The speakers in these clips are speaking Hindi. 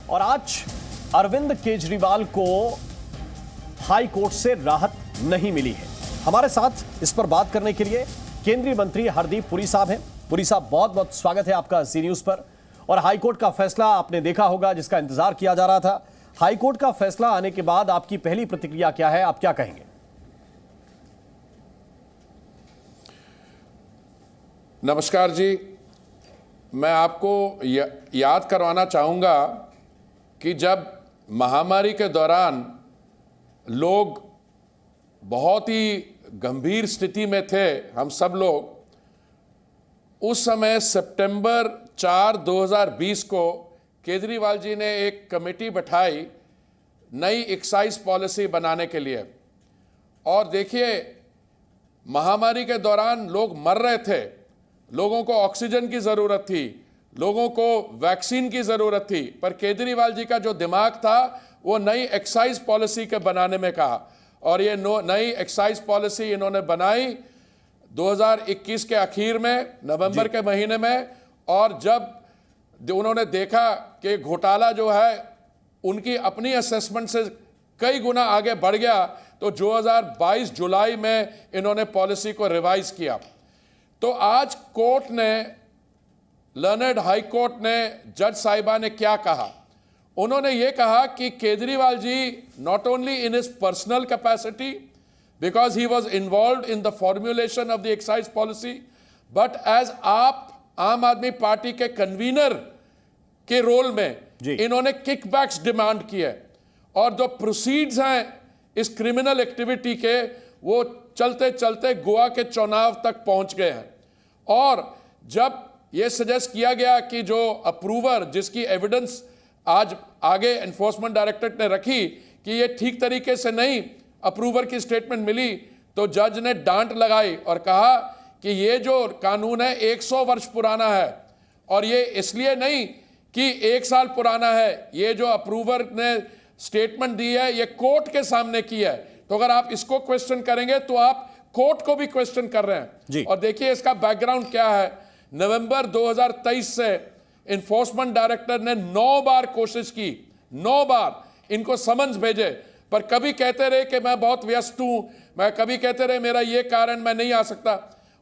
और आज अरविंद केजरीवाल को हाई कोर्ट से राहत नहीं मिली है। हमारे साथ इस पर बात करने के लिए केंद्रीय मंत्री हरदीप पुरी साहब हैं। पुरी साहब, बहुत बहुत स्वागत है आपका जी न्यूज पर। और हाईकोर्ट का फैसला आपने देखा होगा, जिसका इंतजार किया जा रहा था। हाईकोर्ट का फैसला आने के बाद आपकी पहली प्रतिक्रिया क्या है, आप क्या कहेंगे? नमस्कार जी, मैं आपको याद करवाना चाहूँगा कि जब महामारी के दौरान लोग बहुत ही गंभीर स्थिति में थे, हम सब लोग, उस समय सितंबर 4, 2020 को केजरीवाल जी ने एक कमेटी बैठाई नई एक्साइज पॉलिसी बनाने के लिए। और देखिए, महामारी के दौरान लोग मर रहे थे, लोगों को ऑक्सीजन की ज़रूरत थी, लोगों को वैक्सीन की ज़रूरत थी, पर केजरीवाल जी का जो दिमाग था वो नई एक्साइज पॉलिसी के बनाने में कहा। और ये नई एक्साइज पॉलिसी इन्होंने बनाई 2021 के आखिर में, नवंबर के महीने में। और जब उन्होंने देखा कि घोटाला जो है उनकी अपनी असेसमेंट से कई गुना आगे बढ़ गया, तो 2022 जुलाई में इन्होंने पॉलिसी को रिवाइज किया। तो आज कोर्ट ने, लर्नड हाई कोर्ट ने, जज साहिबा ने क्या कहा? उन्होंने ये कहा कि Kejriwal ji not only in his personal capacity because he was involve in the formulation of the excise policy, but as AAP Aam आदमी पार्टी के कन्वीनर के रोल में इन्होंने किकबैक्स डिमांड किए। और जो प्रोसीड्स हैं इस क्रिमिनल एक्टिविटी के, वो चलते चलते गोवा के चुनाव तक पहुंच गए हैं। और जब ये सजेस्ट किया गया कि जो अप्रूवर, जिसकी एविडेंस आज आगे एनफोर्समेंट डायरेक्टरेट ने रखी कि ये ठीक तरीके से नहीं अप्रूवर की स्टेटमेंट मिली, तो जज ने डांट लगाई और कहा कि ये जो कानून है 100 वर्ष पुराना है, और ये इसलिए नहीं कि 1 साल पुराना है। ये जो अप्रूवर ने स्टेटमेंट दी है ये कोर्ट के सामने की है, तो अगर आप इसको क्वेश्चन करेंगे तो आप कोर्ट को भी क्वेश्चन कर रहे हैं। और देखिए इसका बैकग्राउंड क्या है। नवंबर 2023 से इन्फोर्समेंट डायरेक्टर ने 9 बार कोशिश की, 9 बार इनको समन्स भेजे, पर कभी कहते रहे कि मैं बहुत व्यस्त हूं, मैं कभी कहते रहे मेरा ये कारण, मैं नहीं आ सकता।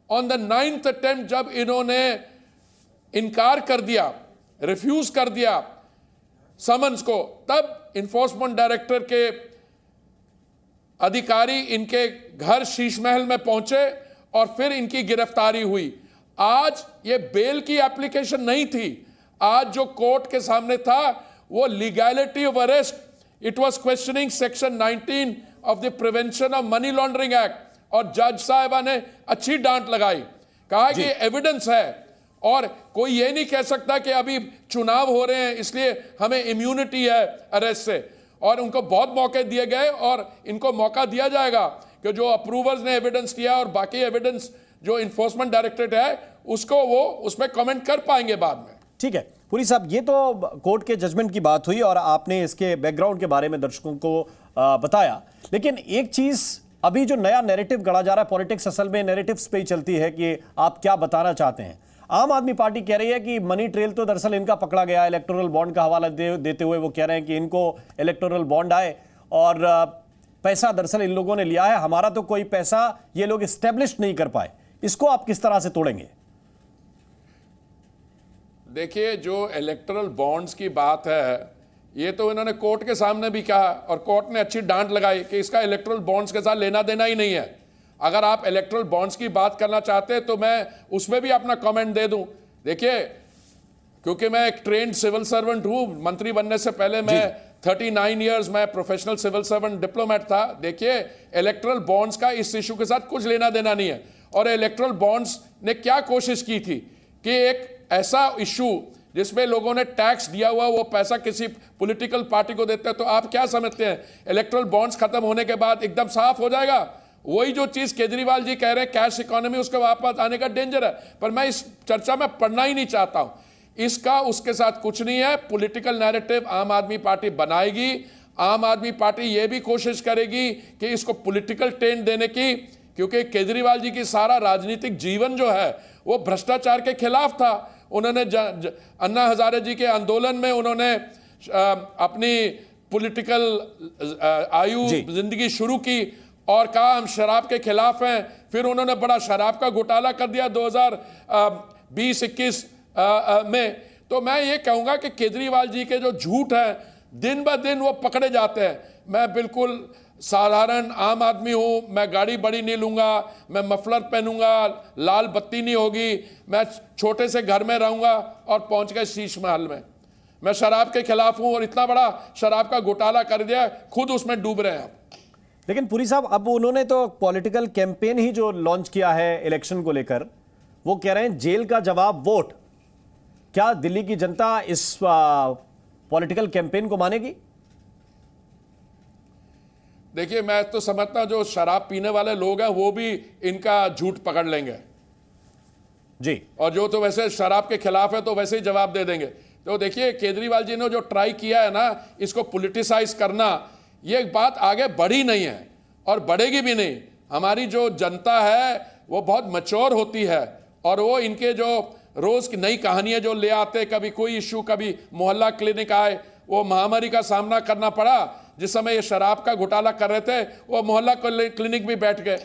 ऑन द 9th अटेम्प्ट जब इन्होंने इनकार कर दिया, रिफ्यूज कर दिया समन्स को, तब इन्फोर्समेंट डायरेक्टर के अधिकारी इनके घर शीश महल में पहुंचे और फिर इनकी गिरफ्तारी हुई। आज ये बेल की एप्लीकेशन नहीं थी, आज जो कोर्ट के सामने था वो legality of arrest. It was questioning section 19 of the prevention of money laundering act. और जज साहिबा ने अच्छी डांट लगाई, कहा कि एविडेंस है और कोई ये नहीं कह सकता कि अभी चुनाव हो रहे हैं इसलिए हमें इम्यूनिटी है अरेस्ट से। और उनको बहुत मौके दिए गए और इनको मौका दिया जाएगा कि जो अप्रूवर्स ने एविडेंस दिया और बाकी एविडेंस जो इन्फोर्समेंट डायरेक्टरेट है उसको वो उसमें कमेंट कर पाएंगे बाद में। ठीक है पुरी साहब, ये तो कोर्ट के जजमेंट की बात हुई और आपने इसके बैकग्राउंड के बारे में दर्शकों को बताया। लेकिन एक चीज, अभी जो नया नैरेटिव गढ़ा जा रहा है, पॉलिटिक्स असल में नैरेटिव्स पे ही चलती है कि आप क्या बताना चाहते हैं। आम आदमी पार्टी कह रही है कि मनी ट्रेल तो दरअसल इनका पकड़ा गया, इलेक्टोरल बॉन्ड का हवाला देते हुए वो कह रहे हैं कि इनको इलेक्टोरल बॉन्ड आए और पैसा दरअसल इन लोगों ने लिया है, हमारा तो कोई पैसा ये लोग एस्टेब्लिश नहीं कर पाए। इसको आप किस तरह से तोड़ेंगे? देखिए, जो इलेक्टोरल बॉन्ड्स की बात है ये तो इन्होंने कोर्ट के सामने भी कहा और कोर्ट ने अच्छी डांट लगाई कि इसका इलेक्टोरल बॉन्ड्स के साथ लेना देना ही नहीं है। अगर आप इलेक्टोरल बॉन्ड्स की बात करना चाहते हैं तो मैं उसमें भी अपना कमेंट दे दूं। देखिए, क्योंकि मैं एक ट्रेंड सिविल सर्वेंट हूं, मंत्री बनने से पहले मैं 39 इयर्स मैं प्रोफेशनल सिविल सर्वेंट डिप्लोमेट था। देखिए, इलेक्टोरल बॉन्ड्स का इस इशू के साथ कुछ लेना देना नहीं है। और इलेक्टोरल बॉन्ड्स ने क्या कोशिश की थी कि एक ऐसा इशू जिसमें लोगों ने टैक्स दिया हुआ वो पैसा किसी पॉलिटिकल पार्टी को देते हैं, तो आप क्या समझते हैं इलेक्टोरल बॉन्ड्स खत्म होने के बाद एकदम साफ हो जाएगा? वही जो चीज केजरीवाल जी कह रहे हैं, कैश इकोनॉमी, उसके वापस आने का डेंजर है। पर मैं इस चर्चा में पढ़ना ही नहीं चाहता हूं, इसका उसके साथ कुछ नहीं है। पॉलिटिकल नैरेटिव आम आदमी पार्टी बनाएगी, आम आदमी पार्टी ये भी कोशिश करेगी कि इसको पॉलिटिकल टेंट देने की, क्योंकि केजरीवाल जी की सारा राजनीतिक जीवन जो है वो भ्रष्टाचार के खिलाफ था। उन्होंने अन्ना हजारे जी के आंदोलन में उन्होंने अपनी पॉलिटिकल आयु जी। जिंदगी शुरू की और कहा हम शराब के खिलाफ हैं। फिर उन्होंने बड़ा शराब का घोटाला कर दिया 2020-21 में। तो मैं ये कहूंगा कि केजरीवाल जी के जो झूठ हैं दिन ब दिन वो पकड़े जाते हैं। मैं बिल्कुल साधारण आम आदमी हूं, मैं गाड़ी बड़ी नहीं लूंगा, मैं मफलर पहनूंगा, लाल बत्ती नहीं होगी, मैं छोटे से घर में रहूंगा और पहुंच गए शीश महल में। मैं शराब के खिलाफ हूं और इतना बड़ा शराब का घोटाला कर दिया, खुद उसमें डूब रहे हैं। लेकिन पुरी साहब, अब उन्होंने तो पॉलिटिकल कैंपेन ही जो लॉन्च किया है इलेक्शन को लेकर, वो कह रहे हैं जेल का जवाब वोट। क्या दिल्ली की जनता इस पॉलिटिकल कैंपेन को मानेगी? देखिए, मैं तो समझता हूं जो शराब पीने वाले लोग हैं वो भी इनका झूठ पकड़ लेंगे जी, और जो तो वैसे शराब के खिलाफ है तो वैसे ही जवाब दे देंगे। तो देखिए, केजरीवाल जी ने जो ट्राई किया है ना, इसको पॉलिटिसाइज करना, ये बात आगे बढ़ी नहीं है और बढ़ेगी भी नहीं। हमारी जो जनता है वो बहुत मैच्योर होती है और वो इनके जो रोज की नई कहानियां जो ले आते, कभी कोई इश्यू, कभी मोहल्ला क्लिनिक आए, वो महामारी का सामना करना पड़ा। जिस समय ये शराब का घोटाला कर रहे थे वो मोहल्ला क्लिनिक भी बैठ गए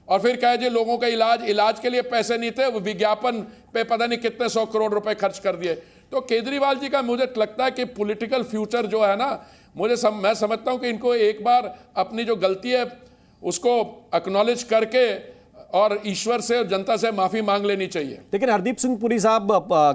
और फिर कहे जी लोगों के इलाज के लिए पैसे नहीं थे, वो विज्ञापन पे पता नहीं कितने 100 करोड़ रुपए खर्च कर दिए। तो केजरीवाल जी का मुझे लगता है कि पॉलिटिकल फ्यूचर जो है ना, मैं समझता हूं कि इनको एक बार अपनी जो गलती है उसको एक्नॉलेज करके और ईश्वर से और जनता से माफी मांग लेनी चाहिए। लेकिन हरदीप सिंह पुरी साहब,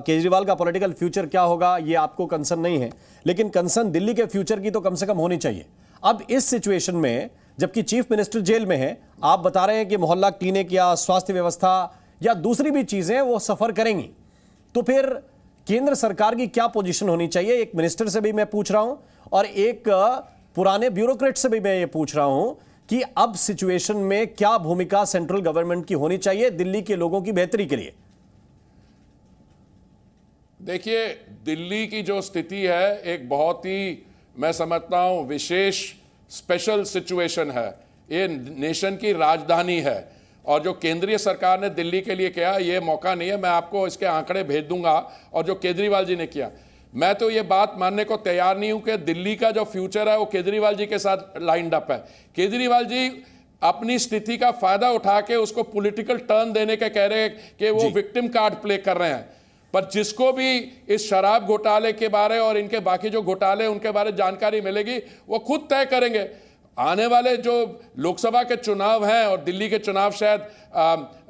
केजरीवाल का पॉलिटिकल फ्यूचर क्या होगा ये आपको कंसर्न नहीं है, लेकिन कंसर्न दिल्ली के फ्यूचर की तो कम से कम होनी चाहिए। अब इस सिचुएशन में जबकि चीफ मिनिस्टर जेल में है, आप बता रहे हैं कि मोहल्ला क्लिनिक या स्वास्थ्य व्यवस्था या दूसरी भी चीजें वो सफर करेंगी, तो फिर केंद्र सरकार की क्या पोजीशन होनी चाहिए? एक मिनिस्टर से भी मैं पूछ रहा हूं और एक पुराने ब्यूरोक्रेट से भी मैं ये पूछ रहा हूं कि अब सिचुएशन में क्या भूमिका सेंट्रल गवर्नमेंट की होनी चाहिए दिल्ली के लोगों की बेहतरी के लिए? देखिए, दिल्ली की जो स्थिति है एक बहुत ही, मैं समझता हूं, विशेष स्पेशल सिचुएशन है। ये नेशन की राजधानी है और जो केंद्रीय सरकार ने दिल्ली के लिए किया ये मौका नहीं है। मैं आपको इसके आंकड़े भेज दूंगा। और जो केजरीवाल जी ने किया, मैं तो ये बात मानने को तैयार नहीं हूं कि दिल्ली का जो फ्यूचर है वो केजरीवाल जी के साथ लाइंड अप है। केजरीवाल जी अपनी स्थिति का फायदा उठा के उसको पॉलिटिकल टर्न देने के कह रहे हैं कि वो विक्टिम कार्ड प्ले कर रहे हैं। पर जिसको भी इस शराब घोटाले के बारे और इनके बाकी जो घोटाले उनके बारे जानकारी मिलेगी वो खुद तय करेंगे। आने वाले जो लोकसभा के चुनाव हैं और दिल्ली के चुनाव शायद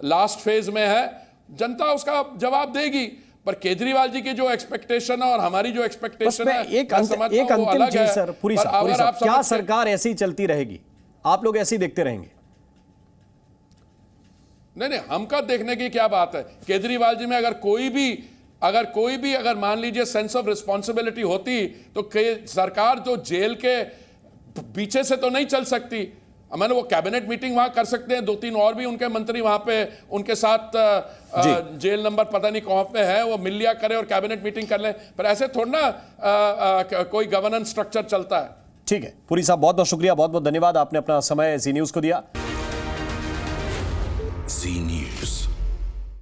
लास्ट फेज में है, जनता उसका जवाब देगी। पर केजरीवाल जी की जो एक्सपेक्टेशन है और हमारी जो एक्सपेक्टेशन है, एक अंतिम चीज सर, पुरी साहब, क्या सरकार ऐसी चलती रहेगी? आप लोग ऐसे ही देखते रहेंगे? नहीं, हमका देखने की क्या बात है। केजरीवाल जी में अगर कोई भी अगर मान लीजिए सेंस ऑफ रिस्पॉन्सिबिलिटी होती तो सरकार तो जेल के पीछे से तो नहीं चल सकती। मैंने वो कैबिनेट मीटिंग वहां कर सकते हैं, 2-3 और भी उनके मंत्री वहां पे उनके साथ जेल नंबर पता नहीं कहां पे है, वो मिल लिया करें और कैबिनेट मीटिंग कर लें। पर ऐसे थोड़ा ना कोई गवर्नेंस स्ट्रक्चर चलता है। ठीक है पुरी साहब, बहुत बहुत शुक्रिया, बहुत बहुत धन्यवाद, आपने अपना समय जी न्यूज को दिया।